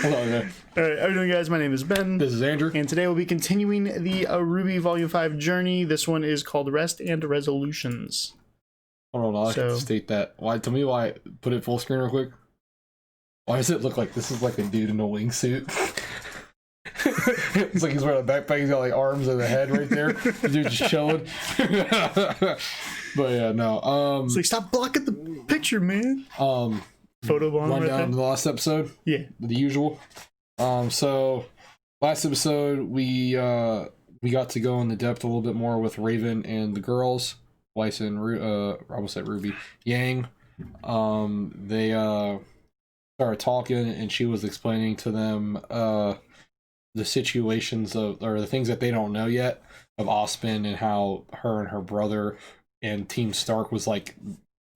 Hello there. Alright, how are you doing, guys? My name is Ben. This is Andrew. And today we'll be continuing the RWBY Volume 5 journey. This one is called Rest and Resolutions. Hold on, I can state that. Why? Tell me why. Put it full screen real quick. Why does it look like this is like a dude in a wingsuit? It's like he's wearing a backpack. He's got like arms and a head right there. The dude's just chilling. But yeah, no. It's like, stop blocking the picture, man. Photo bomb run right down there. to the last episode. Yeah, the usual. So last episode we got to go into depth a little bit more with Raven and the girls, Weiss and I almost said Ruby, Yang. They started talking, and she was explaining to them the situations of, or the things that they don't know yet of Ospen, and how her and her brother and Team Stark was like,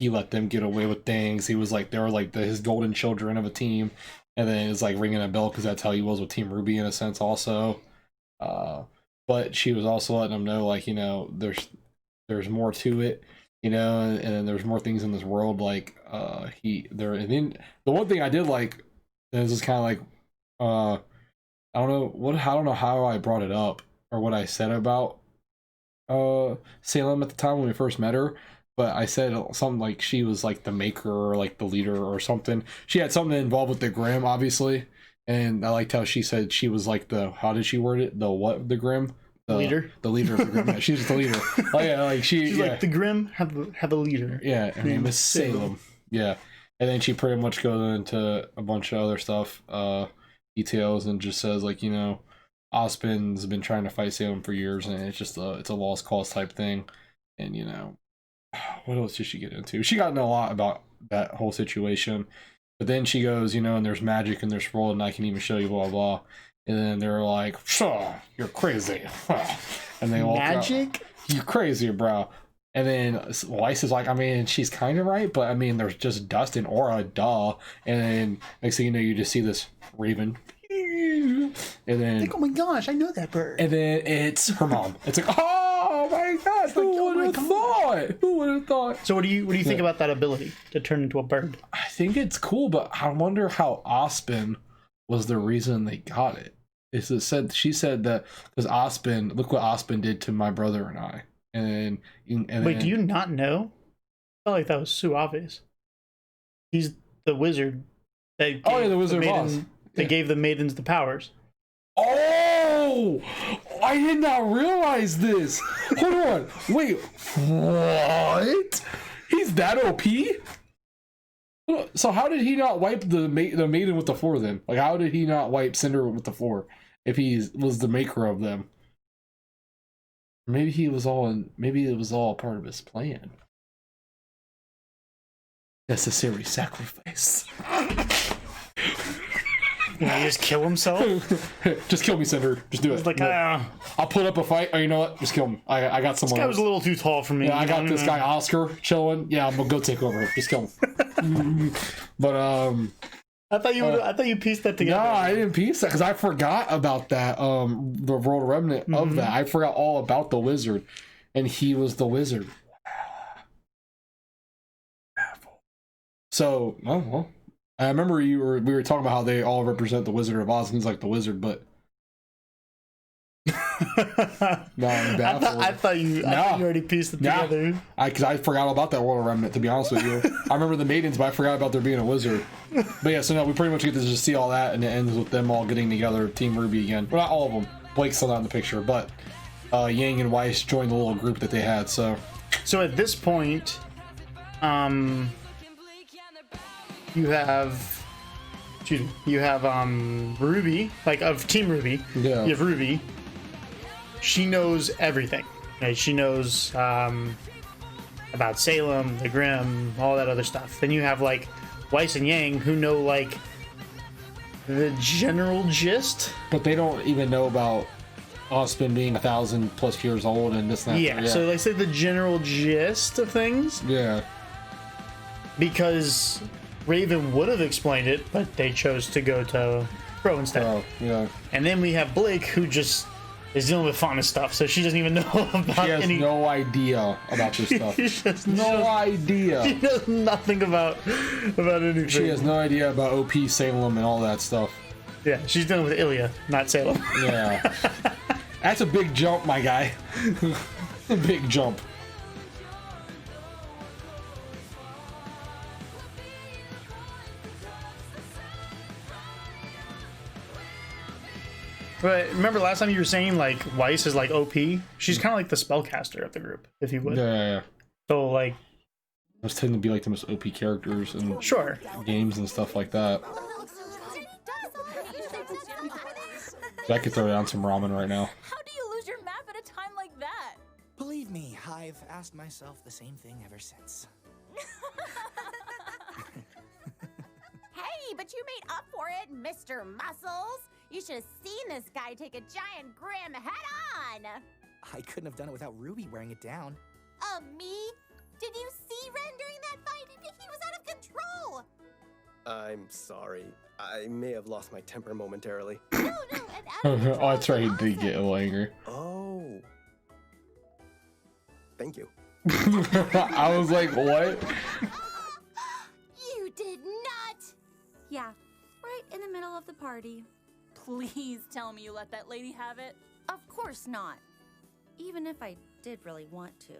he let them get away with things. He was like, they were like his golden children of a team, and then it's like ringing a bell because that's how he was with Team RWBY in a sense also. But she was also letting them know, like, you know, there's more to it, you know, and there's more things in this world. Like and then the one thing I did like is just kind of like I don't know how I brought it up or what I said about Salem at the time when we first met her. But I said something like she was like the maker or like the leader or something. She had something involved with the Grimm, obviously. And I liked how she said she was like the, how did she word it? The what of the Grimm? The leader? The leader of the Grimm. Yeah, she's the leader. Oh yeah, like she's like, the Grimm have a leader. Yeah, her name is Salem. Yeah. And then she pretty much goes into a bunch of other stuff, details, and just says like, you know, Ospen's been trying to fight Salem for years, and it's just it's a lost cause type thing. And you know, what else did she get into? She got into a lot about that whole situation, but then she goes, you know, and there's magic in this world, and I can even show you blah blah. And then they're like, "You're crazy," and they walk magic. You're crazy, bro. And then Weiss is like, I mean, she's kind of right, but I mean, there's just dust and aura, duh. And then next thing you know, you just see this Raven. And then, like, oh my gosh, I know that bird. And then it's her mom. It's like, oh my gosh, who would have thought? Who would have thought? So what do you think about that ability to turn into a bird? I think it's cool, but I wonder how Ospen was the reason they got it. She said that because Ospen, look what Ospen did to my brother and I. And wait, do you not know? I felt like that was so obvious. He's the wizard. That the wizard boss. They gave the maidens the powers. Oh, I did not realize this. Hold on, wait, what? He's that OP? So how did he not wipe the maiden with the floor then? Like, how did he not wipe Cinder with the floor if he was the maker of them? Maybe he was maybe it was all part of his plan. Necessary sacrifice. Will he just kill himself? Just kill me, Cinder. Just do it. It's like, I'll put up a fight. Oh, you know what? Just kill him. I got someone. This guy was a little too tall for me. Yeah, I got this guy Oscar chilling. Yeah, I'm gonna go take over. Just kill him. But I thought you pieced that together. No, I didn't piece that because I forgot about that. The World Remnant of that. I forgot all about the wizard, and he was the wizard. So, well, I remember we were talking about how they all represent the Wizard of Oz, and he's like the wizard, but no, I thought you already pieced it together. Because I forgot about that World Remnant, to be honest with you. I remember the maidens, but I forgot about there being a wizard. But yeah, so now we pretty much get to just see all that, and it ends with them all getting together, Team RWBY again. Well, not all of them. Blake's still not in the picture, but Yang and Weiss joined the little group that they had. So at this point, you have RWBY, like of Team RWBY. Yeah. You have RWBY. She knows everything. Right? She knows about Salem, the Grimm, all that other stuff. Then you have like Weiss and Yang, who know like the general gist, but they don't even know about Ospen being 1,000+ years old and this and that. Yeah, so like say the general gist of things. Yeah. Because Raven would have explained it, but they chose to go to Crow instead. Oh, yeah. And then we have Blake, who just is dealing with fauna stuff, so she doesn't even know about any... She has no idea about this stuff. No idea. She knows nothing about anything. She has no idea about OP, Salem, and all that stuff. Yeah, she's dealing with Ilya, not Salem. Yeah. That's a big jump, my guy. A big jump. But remember last time you were saying like Weiss is like OP? She's kind of like the spellcaster of the group, if you would. Yeah. So like, Those tend to be like the most OP characters in sure. games and stuff like that. I could throw down some ramen right now. How do you lose your map at a time like that? Believe me, I've asked myself the same thing ever since. Hey, but you made up for it, Mr. Muscles. You should have seen this guy take a giant Grim head on. I couldn't have done it without Ruby wearing it down. Me? Did you see Ren during that fight? He was out of control. I'm sorry. I may have lost my temper momentarily. No, and Oh, that's right. He did get a little angry. Oh. Thank you. I was like, what? You did not. Yeah, right in the middle of the party. Please tell me you let that lady have it. Of course not. Even if I did really want to.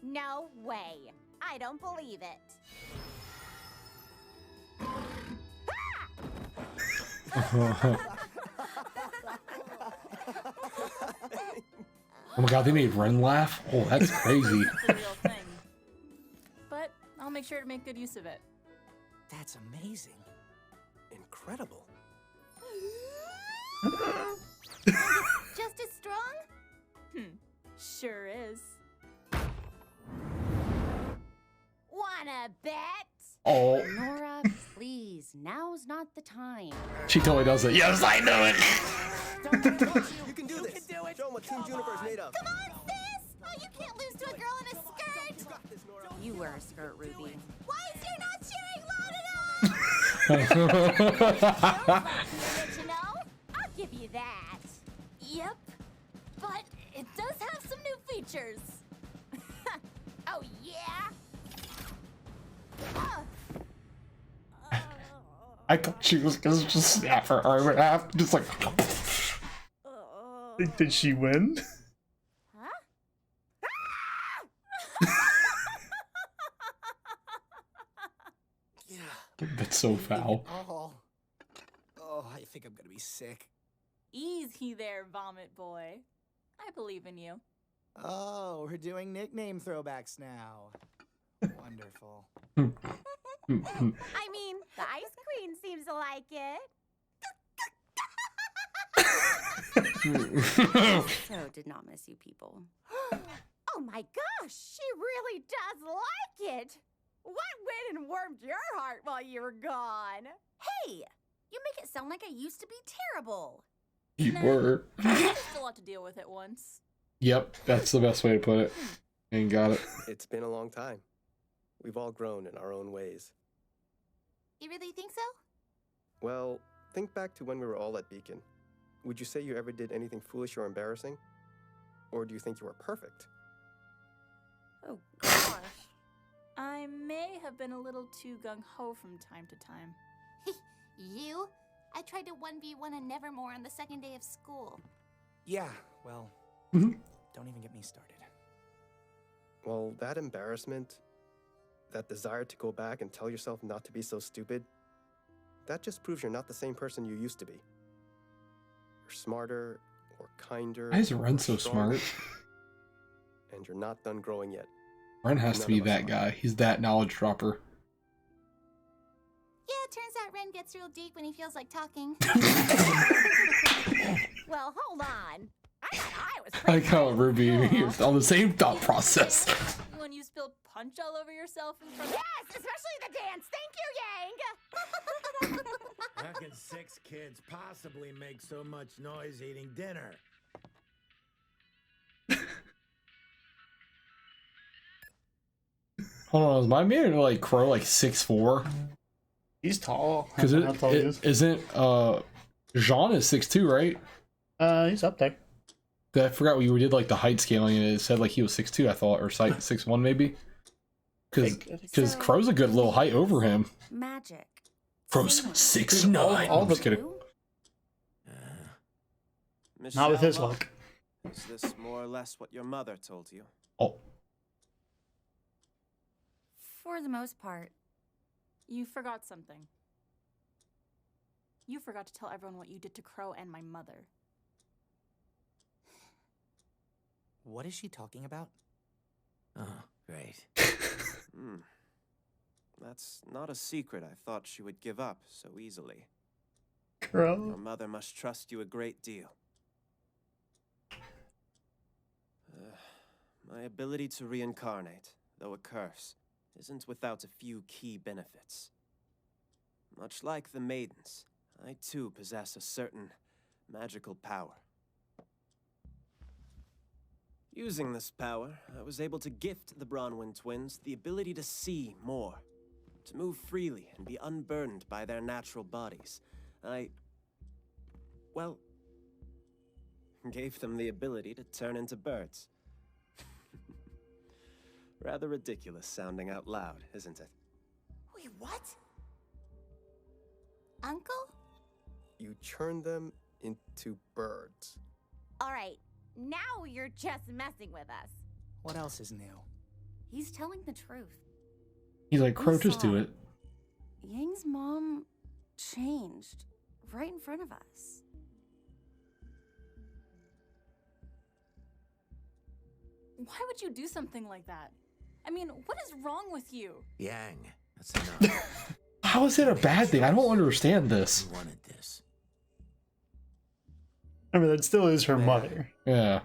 No way. I don't believe it. Oh my god, they made Ren laugh? Oh, that's crazy. It's a real thing. But I'll make sure to make good use of it. That's amazing. Incredible. Just as strong? Sure is. Wanna bet? Oh, Nora, please, now's not the time. she totally does it. Yes, I know it. You can do this. Show them what Team Juniper is made of. Come on, sis! Oh, you can't lose to a girl in a skirt! You got this, Nora. You wear a skirt, Ruby. Why is you not cheering loud enough? You know? I'll give you that. Yep. But it does have some new features. Oh, yeah? I thought she was gonna just snap her arm in half. Just like. Did she win? Yeah. That's so foul. Oh, I think I'm gonna be sick. Easy there, Vomit Boy. I believe in you. Oh, we're doing nickname throwbacks now. Wonderful. I mean, the Ice Queen seems to like it. So did not miss you people. Oh my gosh, she really does like it. What went and warmed your heart while you were gone? Hey, you make it sound like I used to be terrible. You were. Just a lot to deal with at once. Yep, that's the best way to put it. Ain't got it. It's been a long time. We've all grown in our own ways. You really think so? Well, think back to when we were all at Beacon. Would you say you ever did anything foolish or embarrassing? Or do you think you were perfect? Oh gosh. I may have been a little too gung-ho from time to time. You? I tried to 1v1 a Nevermore on the second day of school. Yeah, well, Mhm. don't even get me started. Well, that embarrassment, that desire to go back and tell yourself not to be so stupid, that just proves you're not the same person you used to be. You're smarter, or kinder. Why is Ren or so stronger, smart? And you're not done growing yet. Ren has to None be of us that are. guy. He's that knowledge dropper. Yeah, it turns out Ren gets real deep when he feels like talking. Well, hold on. I thought I was I pretty like how Ruby and me are on the same thought process. When you spilled punch all over yourself in front of... Yes, especially the dance. Thank you, Yang. How can 6 kids possibly make so much noise eating dinner? Hold on, is my man like Crow like 6'4"? He's tall. Because How tall he is. isn't Jean is 6'2", right? He's up there. I forgot we did like the height scaling and it said like he was 6'2", I thought, or 6'1" maybe. Because So- Crow's a good little height over him. Magic. Crow's Same. 6'9". All I'm just the- kidding. Not with his Michelle, luck. is this more or less what your mother told you? Oh, For the most part. You forgot something. You forgot to tell everyone what you did to Crow and my mother. What is she talking about? Oh, great. That's not a secret I thought she would give up so easily. Your Crow. mother must trust you a great deal. My ability to reincarnate, though a curse, isn't without a few key benefits. Much like the maidens, I too possess a certain magical power. Using this power, I was able to gift the Bronwyn twins the ability to see more, to move freely and be unburdened by their natural bodies. Well, gave them the ability to turn into birds. Rather ridiculous sounding out loud, isn't it? Wait, what? Uncle? You turn them into birds. All right, now you're just messing with us. What else is new? He's telling the truth. he's like, Crow, just do saw it. Yang's mom changed right in front of us. Why would you do something like that? I mean, what is wrong with you? Yang, that's enough. How is it a bad thing? I don't understand this. You wanted this. I mean, that still is her mother. Yeah.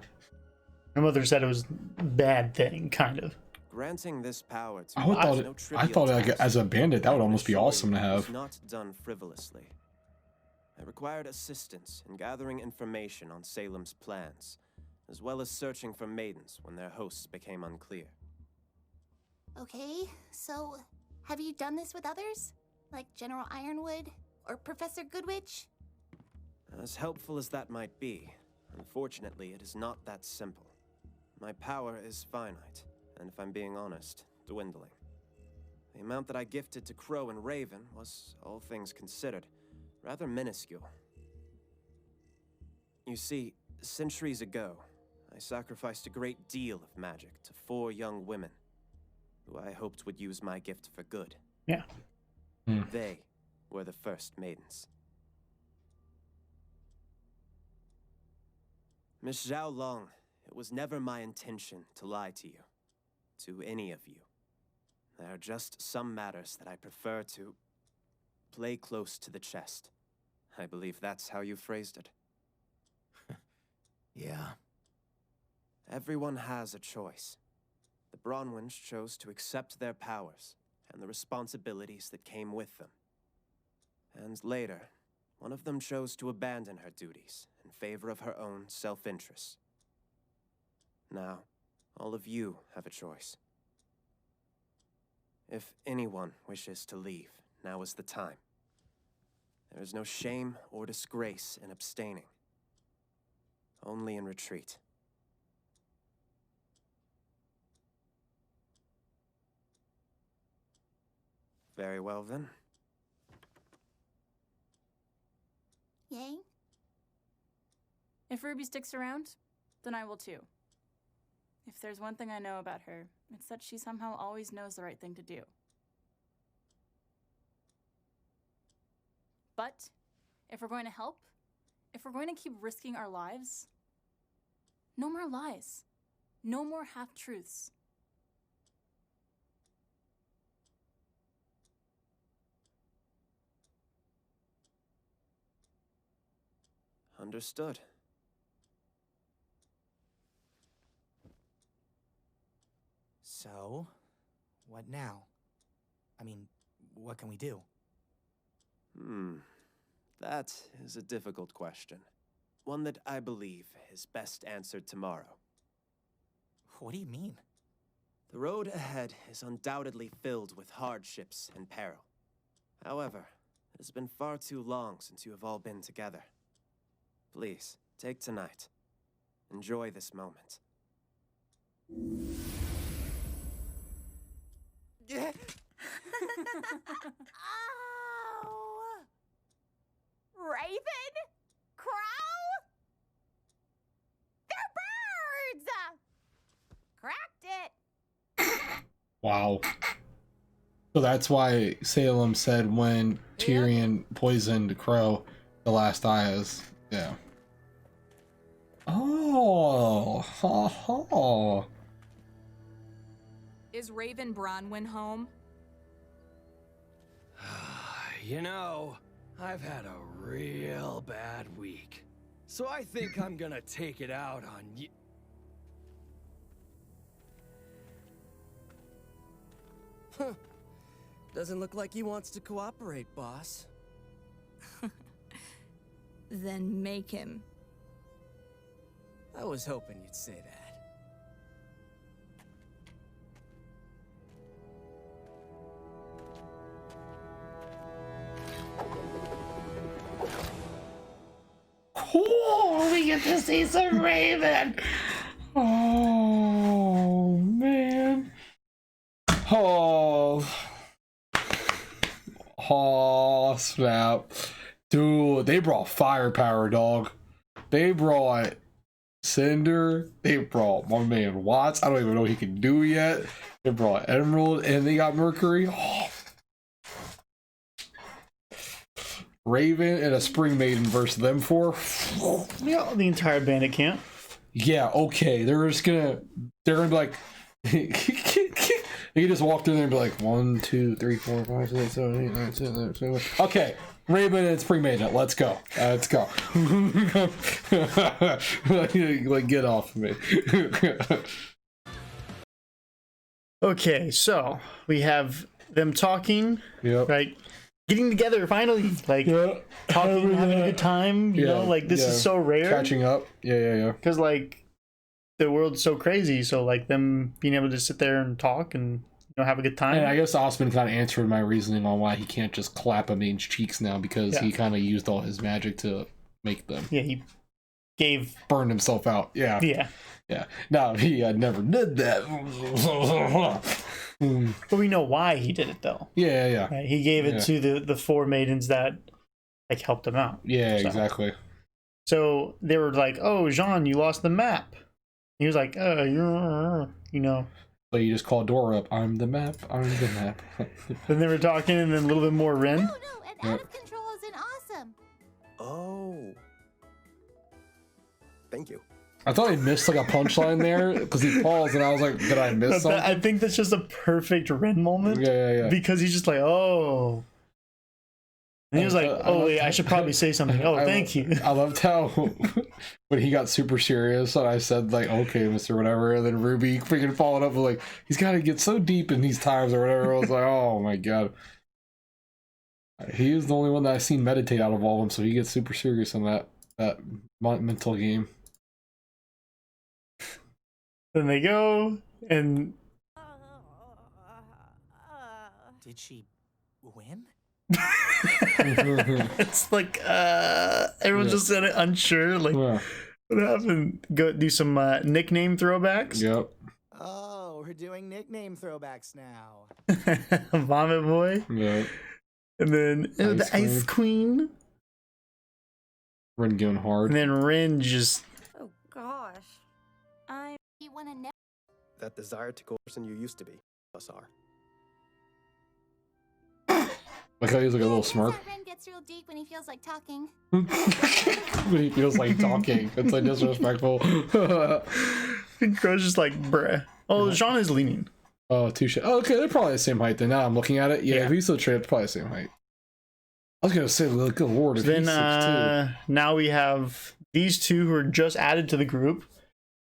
Her mother said it was a bad thing, kind of. Granting this power to I would you thought is it, no I trivial thought like task. as a bandit that would I can almost be assure awesome you to it was have. not done frivolously. I required assistance in gathering information on Salem's plans, as well as searching for maidens when their hosts became unclear. Okay, so have you done this with others? Like General Ironwood or Professor Goodwitch? As helpful as that might be, unfortunately, it is not that simple. My power is finite, and if I'm being honest, dwindling. The amount that I gifted to Crow and Raven was, all things considered, rather minuscule. You see, centuries ago, I sacrificed a great deal of magic to 4 young women, who I hoped would use my gift for good. Yeah. They were the first maidens. Miss Zhao Long, it was never my intention to lie to you, to any of you. There are just some matters that I prefer to play close to the chest. I believe that's how you phrased it. Yeah. Everyone has a choice. The Bronwyns chose to accept their powers and the responsibilities that came with them. And later, one of them chose to abandon her duties in favor of her own self-interest. Now, all of you have a choice. If anyone wishes to leave, now is the time. There is no shame or disgrace in abstaining, only in retreat. Very well, then. Yang? If Ruby sticks around, then I will too. If there's one thing I know about her, it's that she somehow always knows the right thing to do. But if we're going to help, if we're going to keep risking our lives, no more lies. No more half-truths. Understood. So, what now? I mean, what can we do? That is a difficult question. One that I believe is best answered tomorrow. What do you mean? The road ahead is undoubtedly filled with hardships and peril. However, it has been far too long since you have all been together. Please, take tonight. Enjoy this moment. Oh! Raven? Crow? Wow. So that's why Salem said when Tyrion poisoned Crow, the last eye is, yeah. Oh, ha ha. Is Raven Bronwyn home? You know, I've had a real bad week. So I think I'm gonna take it out on you. Huh. Doesn't look like he wants to cooperate, boss. Then make him. I was hoping you'd say that. Oh, we get to see some Raven. Oh man. Oh. Oh snap. Dude, they brought firepower, dog. They brought Cinder. They brought my man Watts. I don't even know what he can do yet. They brought Emerald and they got Mercury. Oh. Raven and a Spring Maiden versus them four. Yeah, the entire bandit camp. Yeah, okay. They're gonna be like they can just walk through there and be like 1, 2, 3, 4, 5, 6, 7, 8, 9, 10, 11, 12. Okay, Raven and Spring Maiden. Let's go. Let's go. Like get off of me. Okay, so we have them talking. Yep. Right. Getting together finally, like talking, having a good time. You know, like this is so rare. Catching up. Yeah. Because like the world's so crazy, so like them being able to sit there and talk and have a good time. And I guess Osman kind of answered my reasoning on why he can't just clap a man's cheeks now because he kind of used all his magic to make them. Yeah, he burned himself out. Yeah. Yeah. No, he never did that. But we know why he did it though. Yeah. Right? He gave it to the four maidens that like helped him out. Yeah, exactly. So they were like, "Oh, Jean, you lost the map." He was like, you're. So you just call Dora up. I'm the map. Then they were talking, and then a little bit more Ren. No, and out of control isn't awesome. Oh. Thank you. I thought he missed like a punchline there because he paused and I was like, did I miss something? I think that's just a perfect Ren moment. Yeah. Because he's just like, oh. And he was like, oh, wait, I should probably say something. Oh, thank you. I loved how when he got super serious and I said like, okay, Mr. Whatever, and then Ruby freaking followed up with like, he's got to get so deep in these times or whatever. I was like, oh my God. He is the only one that I've seen meditate out of all of them, so he gets super serious in that mental game. Then they go, and... Did she win? It's like, everyone's just unsure, like, what happened? Go do some nickname throwbacks? Yep. Oh, we're doing nickname throwbacks now. Vomit Boy. Yeah. And then the Ice Queen. Ren going hard. And then Ren just... Oh gosh. You want to know? That desire to go person you used to be. Us are. Like how he's like a little smirk. Ren gets real deep when he feels like talking. When he feels like talking. It's like disrespectful. And Crow's just like, bruh. Oh, Jean is leaning. Oh, touche. Oh, okay, they're probably the same height then. Now I'm looking at it. Yeah, if he's so tripped, probably the same height. I was gonna say, good lord, if he's 6'2". Now we have these two who are just added to the group.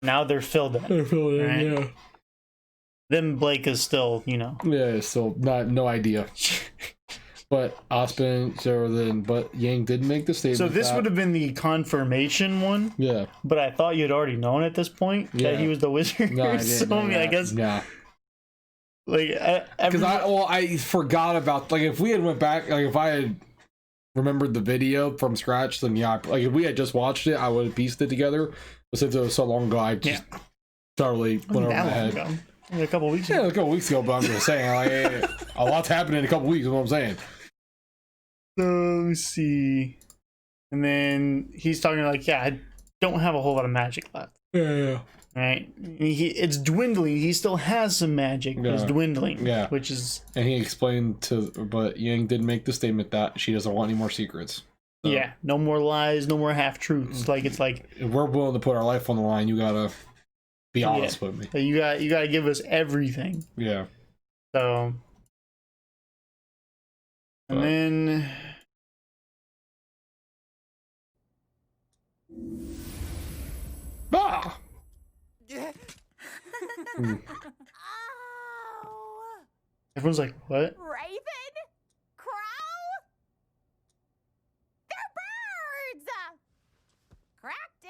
Now they're filled in. Right? Yeah. Then Blake is still, Yeah, still no idea. But Ospen, but Yang did make the statement. So this would have been the confirmation one. Yeah. But I thought you'd already known at this point that he was the wizard. No, I didn't. So I guess. Yeah. Like, because I forgot about, like, if we had went back, like if I had remembered the video from scratch, then yeah, like if we had just watched it, I would have pieced it together. But since it was so long ago, I just totally went over my head. Ago. A couple weeks ago. Yeah, a couple weeks ago, but I'm just saying, like, a lot's happened in a couple weeks, is what I'm saying. So, let me see. And then he's talking like, don't have a whole lot of magic left. Yeah. Right? It's dwindling. He still has some magic, but it's dwindling. Yeah. Which is... And he explained but Yang did make the statement that she doesn't want any more secrets. So, yeah, no more lies, no more half-truths. Like, it's like... if we're willing to put our life on the line, you gotta be honest with me. You gotta give us everything. Yeah. So... And then... Ah! Yeah. Oh, Everyone's like, what? Raven? Crow? They're birds! Cracked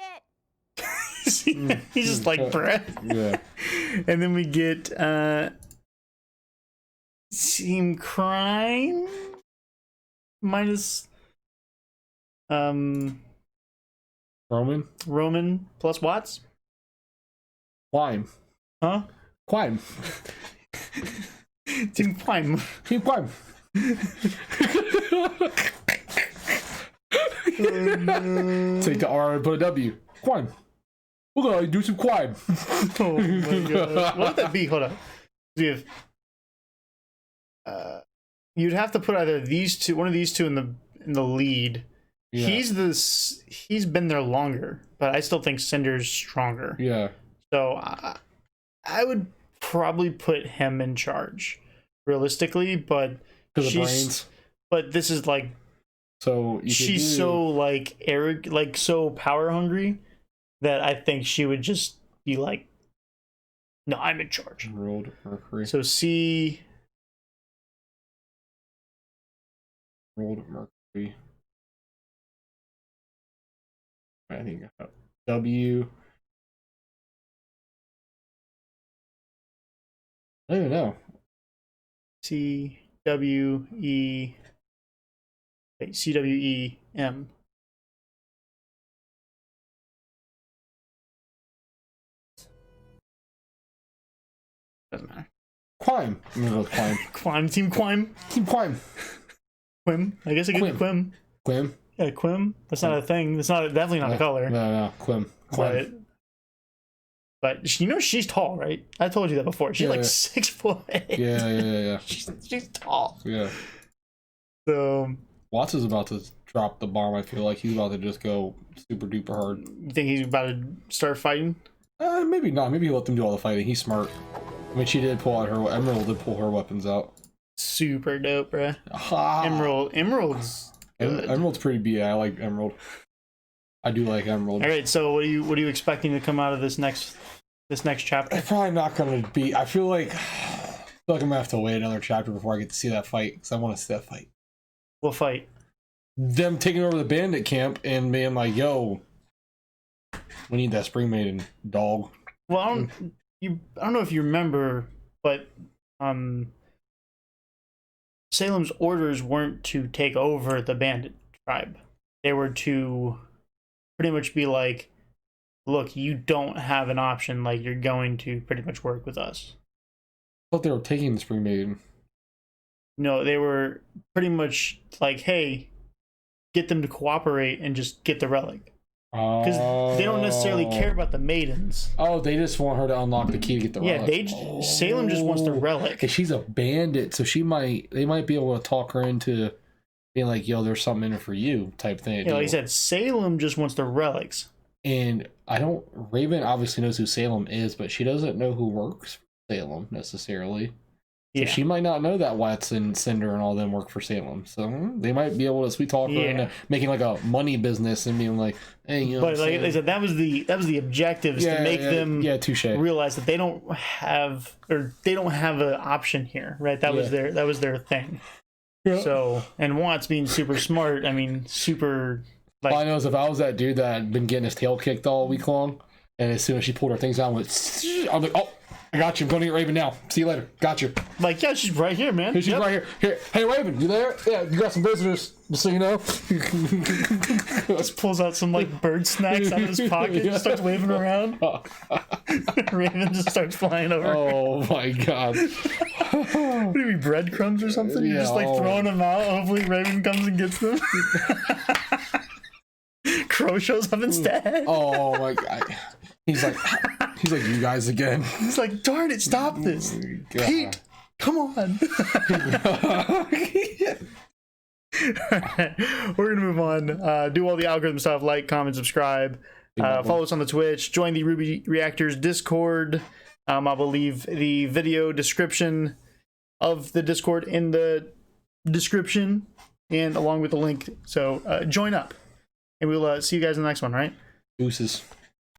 it. He's just like, bruh. Yeah. And then we get Team Crime minus Roman plus Watts. Quime. Huh? Quime. Team Quime. Team Quime. Take the R and put a W. Quime. We're gonna do some quime. Oh my god. What would that be? Hold on. We have, you'd have to put either these two, one of these two in the lead. Yeah. He's been there longer, but I still think Cinder's stronger. Yeah. So I would probably put him in charge, realistically, but because of brains. But this is like, so she's so like arrogant, like so power hungry, that I think she would just be like, "No, I'm in charge." World Mercury. So C. World Mercury. I think W. I don't even know. C W E. Wait, C W E M. Doesn't matter. Quime. I'm gonna go with Quime. Quime. Team Quime. Team Quime. Quim. I guess it could be Quim. Quim. Yeah, Quim. That's not a thing. That's not definitely not a color. No. Quim. But you know she's tall, right? I told you that before. She's like 6 foot. Yeah. She's tall. Yeah. So Watts is about to drop the bomb. I feel like he's about to just go super duper hard. You think he's about to start fighting? Maybe not. Maybe he'll let them do all the fighting. He's smart. I mean, she did pull out her Emerald did pull her weapons out. Super dope, bruh. Emerald's good. Emerald's pretty BA. I like Emerald. I do like Emerald. All right, so what are you expecting to come out of this next chapter? It's probably not going to be. I feel like I'm gonna have to wait another chapter before I get to see that fight because I want to see that fight. What fight? Them taking over the bandit camp and being like, "Yo, we need that Spring Maiden dog." Well, I don't know if you remember, but Salem's orders weren't to take over the bandit tribe. They were to pretty much be like, look, you don't have an option. Like, you're going to pretty much work with us. I thought they were taking the Spring Maiden. No, they were pretty much like, hey, get them to cooperate and just get the relic. Because they don't necessarily care about the maidens. Oh, they just want her to unlock the key to get the relic. Yeah, Salem just wants the relic. Because she's a bandit, so they might be able to talk her into being like, yo, there's something in it for you, type thing. Yeah, like I said, Salem just wants the relics. And Raven obviously knows who Salem is, but she doesn't know who works for Salem necessarily. So she might not know that Watts and Cinder and all them work for Salem. So they might be able to sweet talk her into making like a money business and being like, hey, you know. But like I said, that was the objective, is to make them touche. Realize that they don't have an option here, right? That was their thing. Yeah. So, and Watts being super smart, I mean, super. Like, all I know is if I was that dude that had been getting his tail kicked all week long, and as soon as she pulled her things down, I'm like, oh, I got you. I'm going to get Raven now. See you later. Got you. Like, yeah, she's right here, man. She's right here. Here. Hey, Raven, you there? Yeah, you got some visitors, just so you know. Just pulls out some, like, bird snacks out of his pocket, just starts waving around. Raven just starts flying over. Oh, my God. What do you mean, breadcrumbs or something? You're just, like, throwing them out. Hopefully Raven comes and gets them. Crow shows up instead. Oh my god. He's like, you guys again. He's like, darn it, stop this. God. Pete, come on. We're gonna move on. Do all the algorithm stuff, like, comment, subscribe. Follow us on the Twitch. Join the RWBY Reactors Discord. I will leave the video description of the Discord in the description and along with the link. So join up, and we'll see you guys in the next one. Right? Deuces.